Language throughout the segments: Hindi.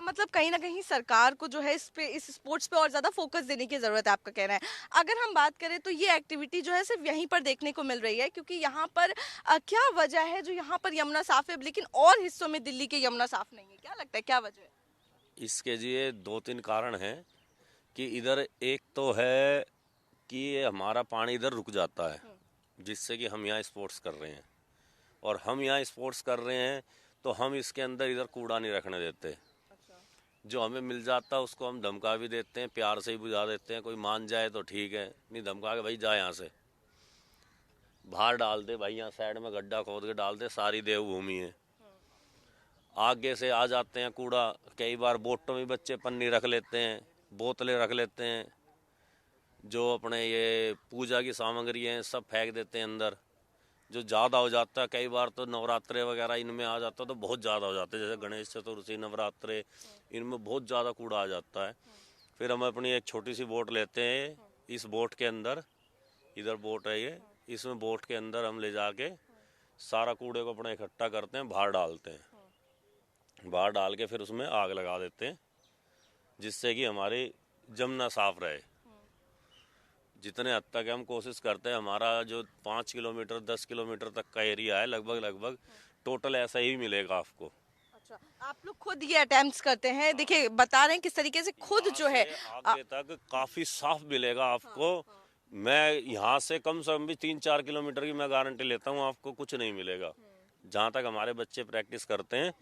मतलब कहीं न कहीं सरकार को जो है इस स्पोर्ट्स पे और ज़्यादा फ़ोकस देने की ज़रूरत है, आपका कहना है। अगर हम बात करें तो ये एक्टिविटी जो है सिर्फ़ यहीं पर देखने को मिल रही है, क्योंकि यहाँ पर क्या वजह है जो यहाँ पर यमुना साफ़ है लेकिन और हिस्सों में दिल्ली के यमुना साफ़ नहीं है? क्या लगता है, क्या वजह है? इसके जी ये 2-3 कारण हैं कि इधर एक तो है कि ये हमारा पानी इधर रुक जाता है, हुँ, जिससे कि हम यहाँ स्पोर्ट्स कर रहे हैं। और हम यहाँ स्पोर्ट्स कर रहे हैं तो हम इसके अंदर इधर कूड़ा नहीं रखने देते। अच्छा। जो हमें मिल जाता है उसको हम धमका भी देते हैं, प्यार से ही बुझा देते हैं। कोई मान जाए तो ठीक है, नहीं धमका के भाई जा यहाँ से, बाहर डाल दे भाई, यहाँ साइड में गड्ढा खोद के डाल दे, सारी देवभूमि है। आगे से आ जाते हैं कूड़ा, कई बार बोटों में बच्चे पन्नी रख लेते हैं, बोतलें रख लेते हैं, जो अपने ये पूजा की सामग्री हैं सब फेंक देते हैं अंदर। जो ज़्यादा हो जाता है, कई बार तो नवरात्रे वगैरह इनमें आ जाता है तो बहुत ज़्यादा हो जाता है, जैसे गणेश चतुर्थी, नवरात्रे, इनमें बहुत ज़्यादा कूड़ा आ जाता है। फिर हम अपनी एक छोटी सी बोट लेते हैं, इस बोट के अंदर, इधर बोट है ये, इसमें बोट के अंदर हम ले जाके सारा कूड़े को अपना इकट्ठा करते हैं, बाहर डालते हैं। बाहर डाल के फिर उसमें आग लगा देते हैं, जिससे कि हमारी जमुना साफ रहे। जितने हद तक हम कोशिश करते हैं, हमारा जो 5 किलोमीटर 10 किलोमीटर तक का एरिया है, लगभग लगभग टोटल ऐसा ही मिलेगा आपको। अच्छा, आप लोग खुद ये अटेम्प्ट्स करते हैं, देखिए बता रहे हैं किस तरीके से खुद यहाँ जो है से आगे तक काफी साफ मिलेगा आपको। मैं यहाँ से कम से कम भी 3-4 किलोमीटर की मैं गारंटी लेता हूँ, आपको कुछ नहीं मिलेगा। जहाँ तक हमारे बच्चे प्रैक्टिस करते हैं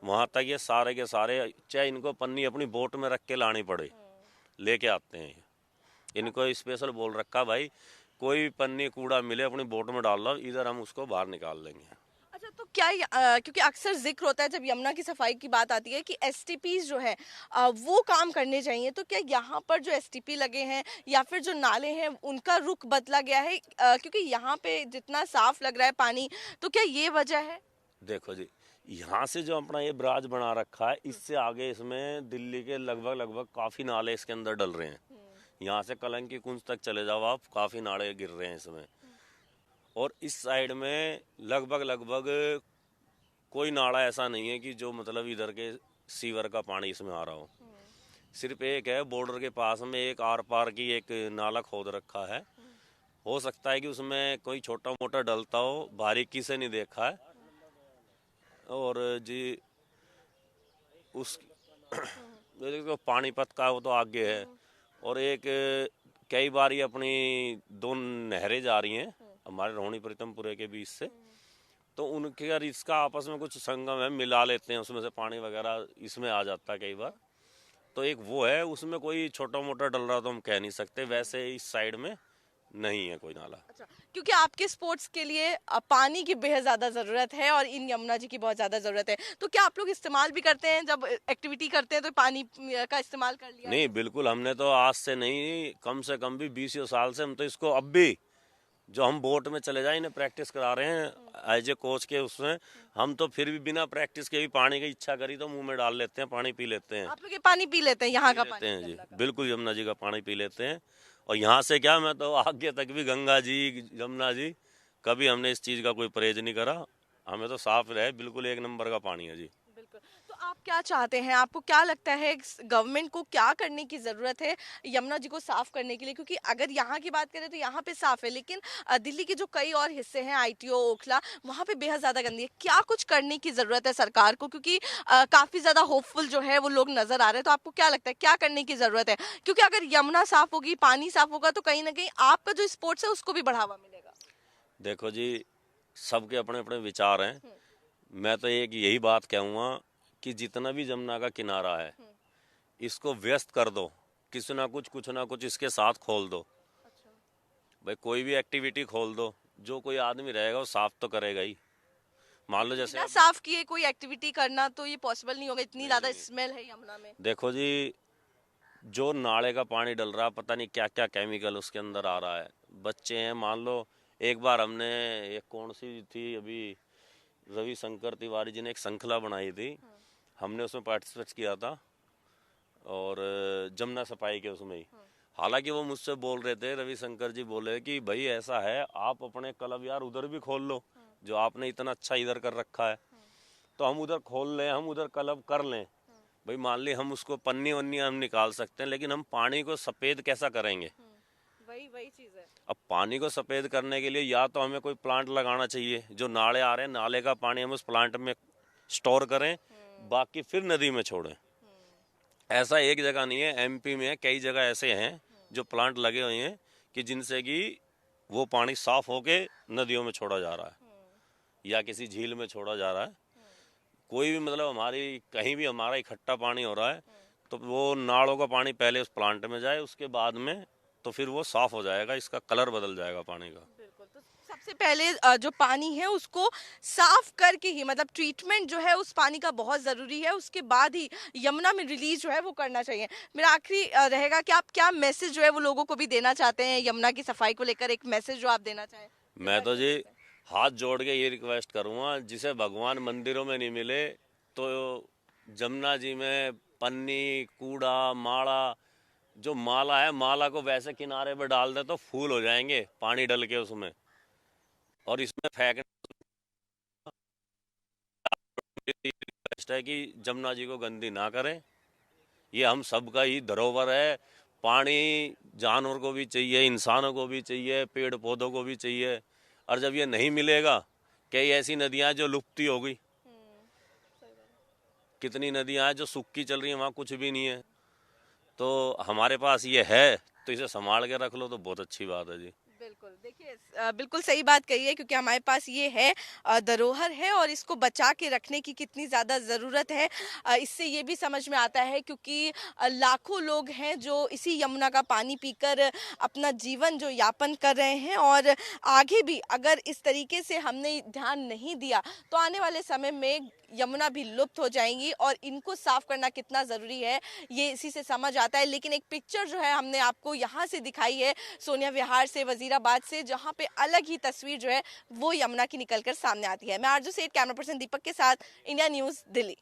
वहाँ तक ये सारे के सारे, चाहे इनको पन्नी अपनी बोट में रख के लानी पड़े, लेके आते हैं। इनको स्पेशल बोल रखा भाई, कोई भी पन्नी कूड़ा मिले अपनी बोट में डाल लो, इधर हम उसको बाहर निकाल लेंगे। अच्छा, तो क्या क्योंकि अक्सर जिक्र होता है जब यमुना की सफाई की बात आती है कि एसटीपीज जो है वो काम करने चाहिए, तो क्या यहाँ पर जो एसटीपी लगे हैं या फिर जो नाले हैं उनका रुख बदला गया है, क्योंकि यहाँ पे जितना साफ लग रहा है पानी, तो क्या ये वजह है? देखो जी, यहाँ से जो अपना ये ब्राज बना रखा है, इससे आगे इसमें दिल्ली के लगभग लगभग काफ़ी नाले इसके अंदर डल रहे हैं। यहाँ से कलंकी कुंज तक चले जाओ आप, काफ़ी नाले गिर रहे हैं इसमें। और इस साइड में लगभग लगभग कोई नाला ऐसा नहीं है कि जो मतलब इधर के सीवर का पानी इसमें आ रहा हो। सिर्फ एक है बॉर्डर के पास में, एक आर पार की एक नाला खोद रखा है। हो सकता है कि उसमें कोई छोटा मोटा डलता हो, बारीकी से नहीं देखा है। और जी उस तो पानीपत का वो तो आगे है। और एक कई बार ये अपनी दो नहरें जा रही हैं हमारे रोहिणी प्रीतमपुरे के बीच से, तो उनके अगर इसका आपस में कुछ संगम है, मिला लेते हैं, उसमें से पानी वगैरह इसमें आ जाता है कई बार। तो एक वो है, उसमें कोई छोटा मोटा डल रहा तो हम कह नहीं सकते। वैसे इस साइड में नहीं है कोई नाला। अच्छा, क्योंकि आपके स्पोर्ट्स के लिए पानी की बेहद ज़्यादा ज़रूरत है और इन यमुना जी की बहुत ज़्यादा ज़रूरत है, तो क्या आप लोग इस्तेमाल भी करते हैं जब एक्टिविटी करते हैं तो पानी का इस्तेमाल कर लिया नहीं, है? बिल्कुल, हमने तो आज से नहीं, कम से कम भी 20 साल से हम तो इसको अब भी, जो हम बोट में चले जाए, इन्हें प्रैक्टिस करा रहे हैं एज ए कोच के उसमें। हम तो फिर भी बिना प्रैक्टिस के भी पानी की इच्छा करी तो मुंह में डाल लेते हैं, पानी पी लेते हैं। आप लोग ये पानी पी लेते हैं, यहाँ पी का लेते पानी हैं जी, यमुना का? बिल्कुल यमुना जी का पानी पी लेते हैं। और यहाँ से क्या, मैं तो आगे तक भी गंगा जी, यमुना जी, कभी हमने इस चीज़ का कोई परहेज नहीं करा। हमें तो साफ रहे, बिल्कुल एक नंबर का पानी है जी। बिल्कुल। तो आप क्या चाहते हैं, आपको क्या लगता है गवर्नमेंट को क्या करने की ज़रूरत है यमुना जी को साफ़ करने के लिए? क्योंकि अगर यहाँ की बात करें तो यहाँ पे साफ़ है, लेकिन दिल्ली के जो कई और हिस्से हैं, आईटीओ, ओखला, वहाँ पे बेहद ज़्यादा गंदी है। क्या कुछ करने की ज़रूरत है सरकार को? क्योंकि काफ़ी ज़्यादा होपफुल जो है वो लोग नज़र आ रहे हैं, तो आपको क्या लगता है क्या करने की ज़रूरत है? क्योंकि अगर यमुना साफ़ होगी, पानी साफ़ होगा, तो कहीं न कहीं आपका जो स्पोर्ट्स है उसको भी बढ़ावा मिलेगा। देखो जी, सबके अपने अपने विचार हैं। हुँ, मैं तो एक यही बात कहूँगा कि जितना भी जमुना का किनारा है, हुँ। इसको व्यस्त कर दो, कुछ ना कुछ इसके साथ खोल दो। अच्छा। भाई कोई भी एक्टिविटी खोल दो, जो कोई आदमी रहेगा वो साफ तो करेगा ही। मान लो जैसे बिना अब, साफ़ किए कोई एक्टिविटी करना तो ये पॉसिबल नहीं होगा, इतनी नहीं ज़्यादा नहीं नहीं, स्मेल है यमुना में। देखो जी, जो नाले का पानी डल रहा है, पता नहीं क्या क्या केमिकल उसके अंदर आ रहा है। बच्चे हैं, मान लो एक बार हमने, ये कौन सी थी अभी, रविशंकर तिवारी जी ने एक श्रृंखला बनाई थी, हमने उसमें पार्टिसिपेट किया था। और जमुना सफाई के उसमें ही, हालांकि वो मुझसे बोल रहे थे, रविशंकर जी बोले कि भाई ऐसा है, आप अपने क्लब यार उधर भी खोल लो, जो आपने इतना अच्छा इधर कर रखा है, तो हम उधर खोल लें, हम उधर क्लब कर लें, भाई मान ली हम उसको पन्नी वन्नी हम निकाल सकते हैं, लेकिन हम पानी को सफ़ेद कैसा करेंगे? वही वही चीज है। अब पानी को सफ़ेद करने के लिए या तो हमें कोई प्लांट लगाना चाहिए, जो नाले आ रहे हैं नाले का पानी हम उस प्लांट में स्टोर करें, बाकी फिर नदी में छोड़ें। ऐसा एक जगह नहीं है, एमपी में कई जगह ऐसे हैं जो प्लांट लगे हुए हैं कि जिनसे कि वो पानी साफ होके नदियों में छोड़ा जा रहा है या किसी झील में छोड़ा जा रहा है। कोई भी मतलब हमारी कहीं भी हमारा इकट्ठा पानी हो रहा है तो वो नालों का पानी पहले उस प्लांट में जाए, उसके बाद में तो फिर वो साफ हो जाएगा, इसका कलर बदल जाएगा पानी का। बिल्कुल, तो सबसे पहले जो पानी है उसको साफ करके ही, मतलब ट्रीटमेंट जो है उस पानी का बहुत ज़रूरी है, उसके बाद ही यमुना में रिलीज जो है वो करना चाहिए। मेरा आखिरी रहेगा कि आप क्या मैसेज जो है वो लोगों को भी देना चाहते हैं यमुना की सफाई को लेकर, एक मैसेज जो आप देना चाहें? मैं तो जी हाथ जोड़ के ये रिक्वेस्ट करूँगा, जिसे भगवान मंदिरों में नहीं मिले तो जमुना जी में पन्नी कूड़ा माला, जो माला है माला को वैसे किनारे पे डाल दे तो फूल हो जाएंगे पानी डल के उसमें, और इसमें फेंकने की रिक्वेस्ट है कि जमुना जी को गंदी ना करें। ये हम सबका ही धरोहर है। पानी जानवर को भी चाहिए, इंसानों को भी चाहिए, पेड़ पौधों को भी चाहिए, और जब ये नहीं मिलेगा, कई ऐसी नदियां जो लुप्ती हो गई, कितनी नदियां हैं जो सूखी चल रही हैं, वहाँ कुछ भी नहीं है। तो हमारे पास ये है तो इसे संभाल के रख लो तो बहुत अच्छी बात है जी। बिल्कुल, देखिए बिल्कुल सही बात कही है, क्योंकि हमारे पास ये है धरोहर है और इसको बचा के रखने की कितनी ज़्यादा ज़रूरत है। इससे ये भी समझ में आता है, क्योंकि लाखों लोग हैं जो इसी यमुना का पानी पीकर अपना जीवन जो यापन कर रहे हैं, और आगे भी अगर इस तरीके से हमने ध्यान नहीं दिया तो आने वाले समय में यमुना भी लुप्त हो जाएंगी, और इनको साफ करना कितना ज़रूरी है ये इसी से समझ आता है। लेकिन एक पिक्चर जो है हमने आपको यहाँ से दिखाई है, सोनिया विहार से, वजीराबाद से, जहाँ पे अलग ही तस्वीर जो है वो यमुना की निकलकर सामने आती है। मैं आरजू सेठ, कैमरा पर्सन दीपक के साथ, इंडिया न्यूज़, दिल्ली।